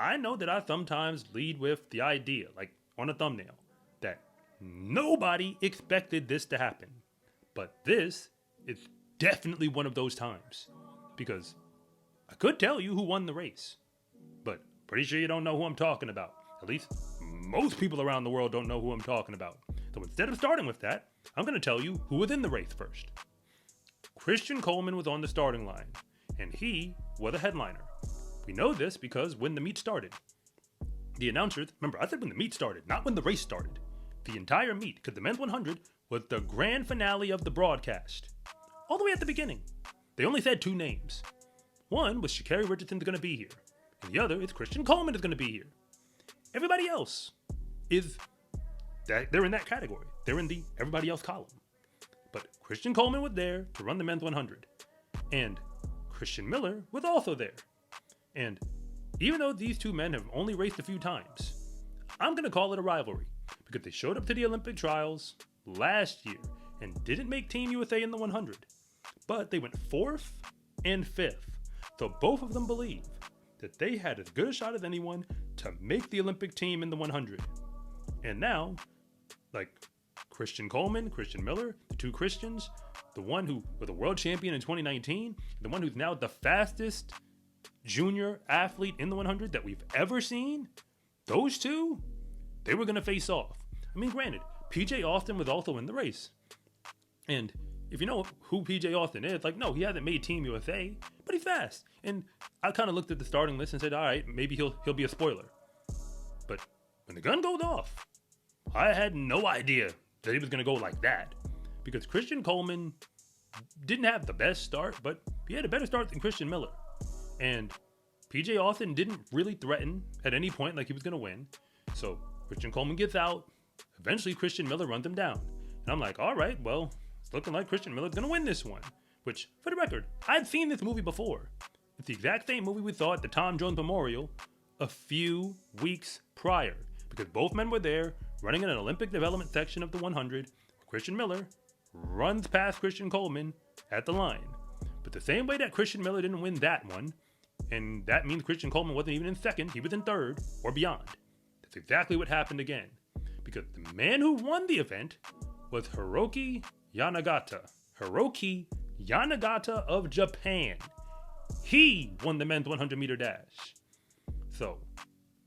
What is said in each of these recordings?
I know that I sometimes lead with the idea, like on a thumbnail, that nobody expected this to happen. But this is definitely one of those times. Because I could tell you who won the race, but pretty sure you don't know who I'm talking about. At least most people around the world don't know who I'm talking about. So instead of starting with that, I'm going to tell you who was in the race first. Christian Coleman was on the starting line, and he was a headliner. We know this because when the meet started, the announcers, remember I said when the meet started, not when the race started. The entire meet, because the men's 100 was the grand finale of the broadcast. All the way at the beginning. They only said two names. One was Sha'Carri Richardson's going to be here, and the other is Christian Coleman is going to be here. Everybody else is they're in that category. They're in the everybody else column. But Christian Coleman was there to run the men's 100. And Christian Miller was also there. And even though these two men have only raced a few times, I'm going to call it a rivalry because they showed up to the Olympic trials last year and didn't make Team USA in the 100. But they went 4th and 5th. So both of them believe that they had as good a shot as anyone to make the Olympic team in the 100. And now, like Christian Coleman, Christian Miller, the two Christians, the one who was a world champion in 2019, the one who's now the fastest junior athlete in the 100 that we've ever seen, those two, they were going to face off. I mean, granted, PJ Austin was also in the race. And if you know who PJ Austin is, like, no, he hasn't made Team USA, but he's fast. And I kind of looked at the starting list and said, all right, maybe he'll be a spoiler. But when the gun goes off, I had no idea that he was going to go like that. Because Christian Coleman didn't have the best start, but he had a better start than Christian Miller. And PJ Austin didn't really threaten at any point like he was going to win. So Christian Coleman gets out. Eventually, Christian Miller runs him down. And I'm like, all right, well, it's looking like Christian Miller's going to win this one. Which, for the record, I'd seen this movie before. It's the exact same movie we saw at the Tom Jones Memorial a few weeks prior. Because both men were there, running in an Olympic development section of the 100. Christian Miller runs past Christian Coleman at the line. But the same way that Christian Miller didn't win that one, and that means Christian Coleman wasn't even in second, he was in third or beyond. That's exactly what happened again. Because the man who won the event was Hiroki Yanagita. Hiroki Yanagita of Japan. He won the men's 100 meter dash. So,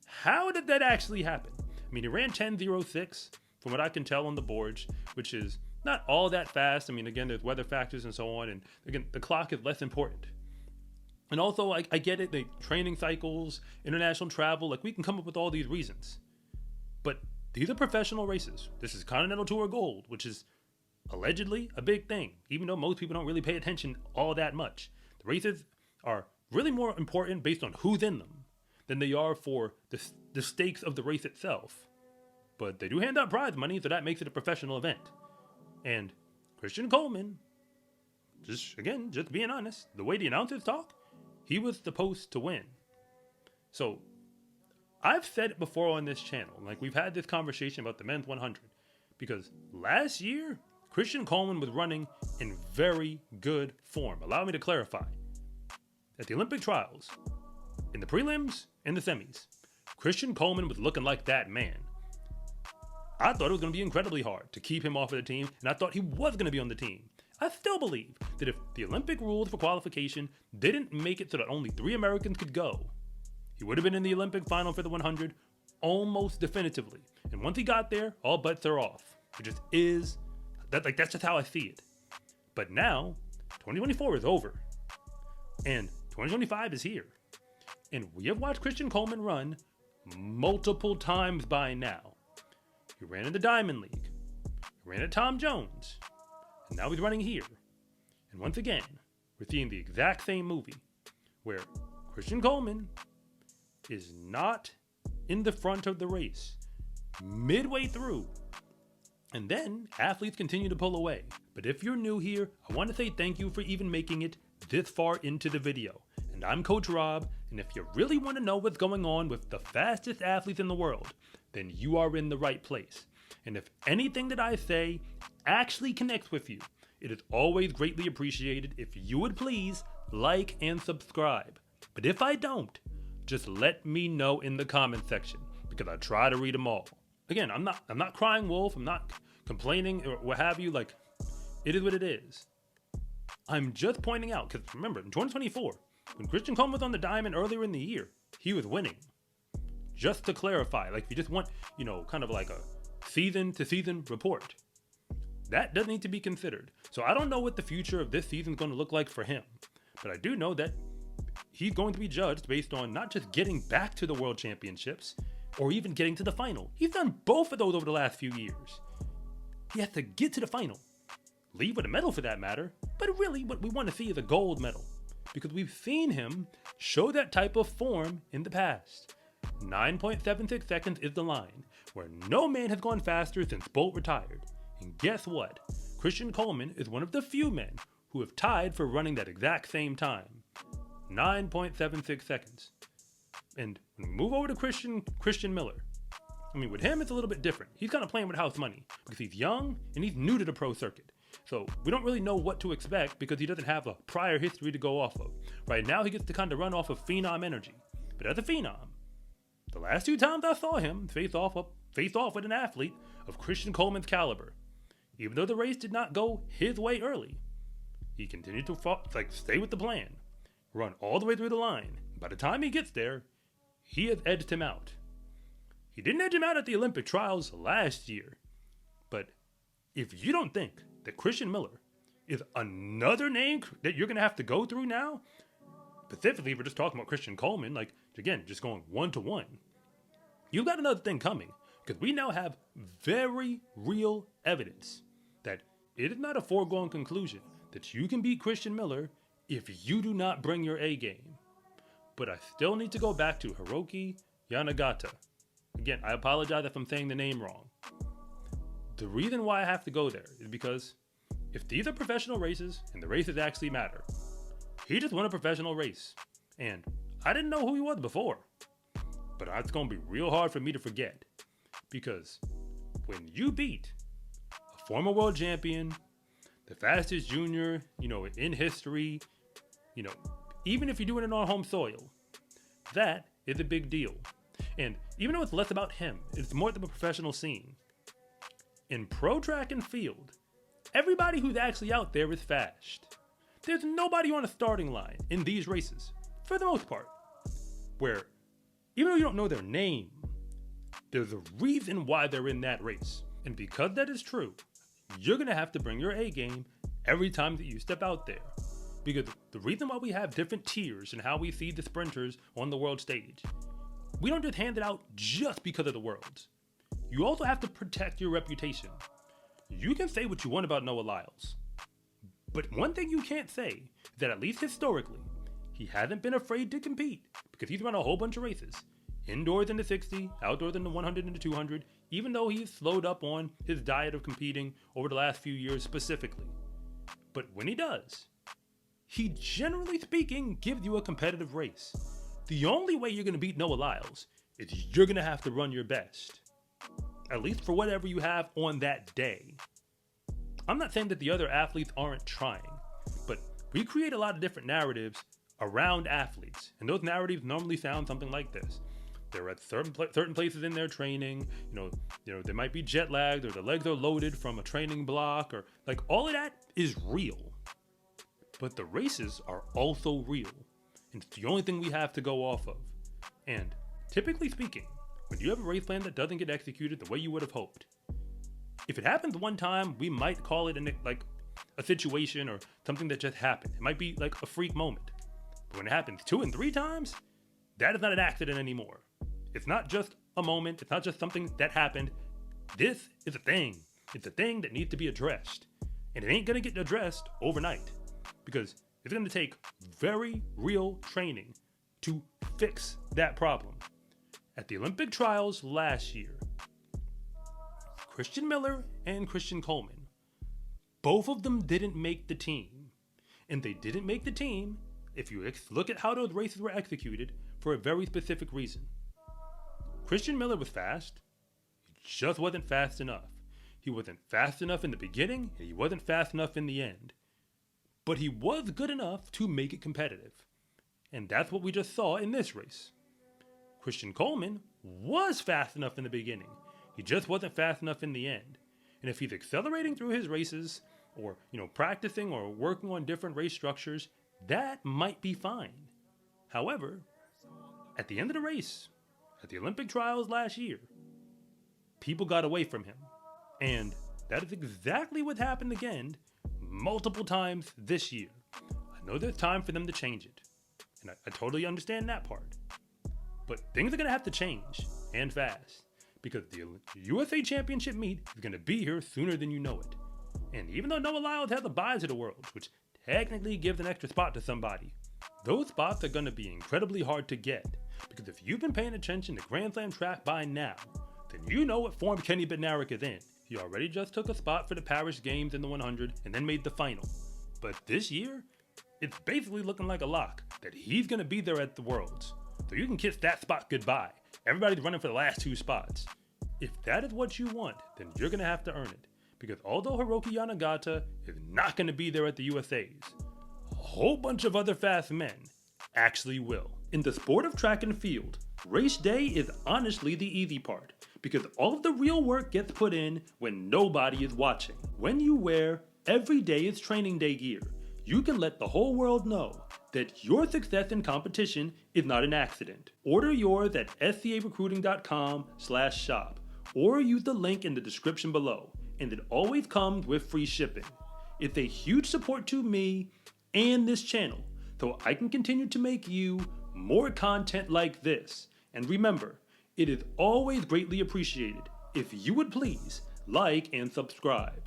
how did that actually happen? I mean, he ran 10.06 from what I can tell on the boards, which is not all that fast. I mean, again, there's weather factors and so on. And again, the clock is less important. And also, I get it, the training cycles, international travel, like we can come up with all these reasons. But these are professional races. This is Continental Tour Gold, which is allegedly a big thing, even though most people don't really pay attention all that much. The races are really more important based on who's in them than they are for the stakes of the race itself. But they do hand out prize money, so that makes it a professional event. And Christian Coleman, just being honest, the way the announcers talk, he was supposed to win. So, I've said it before on this channel, like we've had this conversation about the men's 100, because last year, Christian Coleman was running in very good form. Allow me to clarify. At the Olympic trials, in the prelims and the semis, Christian Coleman was looking like that man. I thought it was going to be incredibly hard to keep him off of the team, and I thought he was going to be on the team. I still believe that if the Olympic rules for qualification didn't make it so that only 3 Americans could go, he would have been in the Olympic final for the 100 almost definitively. And once he got there, all bets are off. It just is. That's just how I see it. But now, 2024 is over. And 2025 is here. And we have watched Christian Coleman run multiple times by now. He ran in the Diamond League. He ran at Tom Jones. And now he's running here. And once again, we're seeing the exact same movie where Christian Coleman is not in the front of the race midway through. And then athletes continue to pull away. But if you're new here, I want to say thank you for even making it this far into the video. And I'm Coach Rob, and if you really want to know what's going on with the fastest athletes in the world, then you are in the right place. And if anything that I say actually connects with you, it is always greatly appreciated if you would please like and subscribe. But if I don't, Just let me know in the comment section, because I try to read them all. Again, I'm not crying wolf, I'm not complaining or what have you. Like, it is what it is. I'm just pointing out, because remember, in 2024, when Christian Coleman was on the diamond earlier in the year, he was winning. Just to clarify, like if you just want, kind of like a season to season report, that does need to be considered. So I don't know what the future of this season is going to look like for him, but I do know that he's going to be judged based on not just getting back to the World Championships or even getting to the final. He's done both of those over the last few years. He has to get to the final, leave with a medal for that matter, but really what we want to see is a gold medal, because we've seen him show that type of form in the past. 9.76 seconds is the line, where no man has gone faster since Bolt retired. And guess what? Christian Coleman is one of the few men who have tied for running that exact same time. 9.76 seconds. And when we move over to Christian Miller, I mean, with him, it's a little bit different. He's kind of playing with house money because he's young and he's new to the pro circuit. So we don't really know what to expect because he doesn't have a prior history to go off of. Right now, he gets to kind of run off of phenom energy. But as a phenom, the last 2 times I saw him face off with an athlete of Christian Coleman's caliber, even though the race did not go his way early, he continued to stay with the plan, run all the way through the line. By the time he gets there, he has edged him out. He didn't edge him out at the Olympic trials last year, but if you don't think that Christian Miller is another name that you're going to have to go through now, specifically if we're just talking about Christian Coleman, like, again, just going 1-to-1, you've got another thing coming, because we now have very real evidence that it is not a foregone conclusion that you can beat Christian Miller if you do not bring your A game. But I still need to go back to Hiroki Yanagita. Again, I apologize if I'm saying the name wrong. The reason why I have to go there is because if these are professional races and the races actually matter, he just won a professional race. And I didn't know who he was before. But it's going to be real hard for me to forget. Because when you beat a former world champion, the fastest junior, in history, even if you're doing it on home soil, that is a big deal. And even though it's less about him, it's more than a professional scene. In pro track and field, everybody who's actually out there is fast. There's nobody on a starting line in these races, for the most part, where even though you don't know their name, there's a reason why they're in that race. And because that is true, you're going to have to bring your A game every time that you step out there. Because the reason why we have different tiers and how we see the sprinters on the world stage, we don't just hand it out just because of the worlds. You also have to protect your reputation. You can say what you want about Noah Lyles, but one thing you can't say is that at least historically, he hasn't been afraid to compete because he's run a whole bunch of races. Indoors in the 60, outdoors in the 100 and the 200, even though he's slowed up on his diet of competing over the last few years specifically. But when he does, he generally speaking gives you a competitive race. The only way you're going to beat Noah Lyles is you're going to have to run your best. At least for whatever you have on that day. I'm not saying that the other athletes aren't trying, but we create a lot of different narratives around athletes, and those narratives normally sound something like this. They're at certain places in their training, they might be jet lagged, or their legs are loaded from a training block, or like all of that is real. But the races are also real, and it's the only thing we have to go off of. And typically speaking, when you have a race plan that doesn't get executed the way you would have hoped, if it happens one time, we might call it a situation or something that just happened. It might be like a freak moment. But when it happens 2 and 3 times, that is not an accident anymore. It's not just a moment. It's not just something that happened. This is a thing. It's a thing that needs to be addressed. And it ain't going to get addressed overnight, because it's going to take very real training to fix that problem. At the Olympic trials last year, Christian Miller and Christian Coleman, both of them didn't make the team. And they didn't make the team, if you look at how those races were executed, for a very specific reason. Christian Miller was fast. He just wasn't fast enough. He wasn't fast enough in the beginning, and he wasn't fast enough in the end. But he was good enough to make it competitive. And that's what we just saw in this race. Christian Coleman was fast enough in the beginning. He just wasn't fast enough in the end. And if he's accelerating through his races, or practicing or working on different race structures, that might be fine. However, at the end of the race, at the Olympic trials last year, people got away from him. And that is exactly what happened again multiple times this year. I know there's time for them to change it, and I totally understand that part. But things are going to have to change, and fast, because the USA Championship meet is going to be here sooner than you know it. And even though Noah Lyles has the buys of the world, which technically gives an extra spot to somebody, those spots are going to be incredibly hard to get, because if you've been paying attention to Grand Slam track by now, then you know what form Kenny Bednarek is in. He already just took a spot for the Paris Games in the 100 and then made the final. But this year, it's basically looking like a lock that he's going to be there at the Worlds. So you can kiss that spot goodbye. Everybody's running for the last two spots. If that is what you want, then you're going to have to earn it. Because although Hiroki Yanagita is not going to be there at the USAs, a whole bunch of other fast men actually will. In the sport of track and field, race day is honestly the easy part, because all of the real work gets put in when nobody is watching. When you wear every day is training day gear, you can let the whole world know that your success in competition is not an accident. Order yours at scarecruiting.com/shop or use the link in the description below, and it always comes with free shipping. It's a huge support to me and this channel, so I can continue to make you more content like this. And remember, it is always greatly appreciated if you would please like and subscribe.